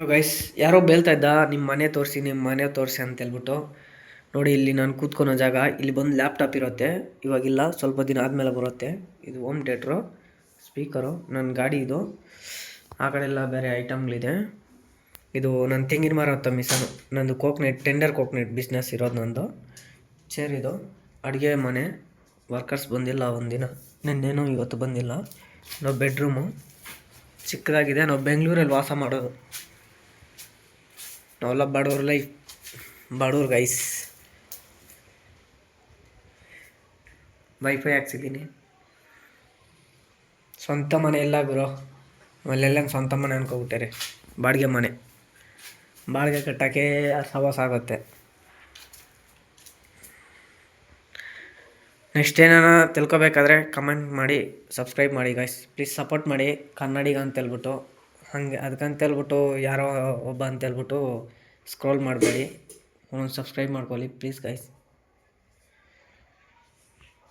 Guys ಯಾರೋ ಬೇಳ್ತಾ ಇದ್ದ ನಿಮ್ಮ ಮನೆ ತೋರಿಸಿ ಅಂತ ಹೇಳ್ಬಿಟ್ಟು. ನೋಡಿ ಇಲ್ಲಿ ನಾನು ಕೂತ್ಕೊಳೋ ಜಾಗ, ಇಲ್ಲಿ ಬಂದು ಲ್ಯಾಪ್ಟಾಪ್ ಇರುತ್ತೆ. ಇವಾಗಿಲ್ಲ, ಸ್ವಲ್ಪ ದಿನ ಆದಮೇಲೆ ಬರುತ್ತೆ. ಇದು ಹೋಮ್ ಥಿಯೇಟ್ರು, ಸ್ಪೀಕರು, ನನ್ನ ಗಾಡಿ ಇದು. ಆ ಕಡೆ ಎಲ್ಲ ಬೇರೆ ಐಟಮ್ಗಳಿದೆ. ಇದು ನನ್ನ ತೆಂಗಿನ ಮರ ಮಿಸನು, ನಂದು ಕೋಕ್ನೆಟ್, ಟೆಂಡರ್ ಕೋಕ್ನೆಟ್ ಬಿಸ್ನೆಸ್ ಇರೋದು ನಂದು. ಚೇರ್ ಇದು, ಅಡುಗೆ ಮನೆ. ವರ್ಕರ್ಸ್ ಬಂದಿಲ್ಲ ಒಂದಿನ, ನಿನ್ನೇನು ಇವತ್ತು ಬಂದಿಲ್ಲ. ನಾವು ಬೆಡ್ರೂಮು ಚಿಕ್ಕದಾಗಿದೆ. ನಾವು ಬೆಂಗಳೂರಲ್ಲಿ ವಾಸ ಮಾಡೋದು. ನಾವೆಲ್ಲ ಬಡವ್ರ ಲೈಫ್, ಬಡವ್ರು ಗೈಸ್. ವೈಫೈ ಹಾಕ್ಸಿದ್ದೀನಿ. ಸ್ವಂತ ಮನೆ ಎಲ್ಲ ಗುರು, ಅಲ್ಲೆಲ್ಲ ಸ್ವಂತ ಮನೆ ಅನ್ಕೋಬಿಟ್ಟಾರೆ. ಬಾಡಿಗೆ ಮನೆ, ಬಾಡಿಗೆ ಕಟ್ಟೋಕ್ಕೆ ಸವಾಸ ಆಗುತ್ತೆ. ನೆಕ್ಸ್ಟ್ ಏನಾರ ತಿಳ್ಕೊಬೇಕಾದ್ರೆ ಕಮೆಂಟ್ ಮಾಡಿ, ಸಬ್ಸ್ಕ್ರೈಬ್ ಮಾಡಿ ಗೈಸ್. ಪ್ಲೀಸ್ ಸಪೋರ್ಟ್ ಮಾಡಿ ಕನ್ನಡಿಗ ಅಂತೇಳ್ಬಿಟ್ಟು. ಹಾಗೆ ಅದಕ್ಕಂತೇಳ್ಬಿಟ್ಟು ಯಾರೋ ಒಬ್ಬ ಅಂತೇಳ್ಬಿಟ್ಟು ಸ್ಕ್ರೋಲ್ ಮಾಡಬೇಡಿ. ಸಬ್ಸ್ಕ್ರೈಬ್ ಮಾಡ್ಕೊಳ್ಳಿ ಪ್ಲೀಸ್ ಗೈಸ್.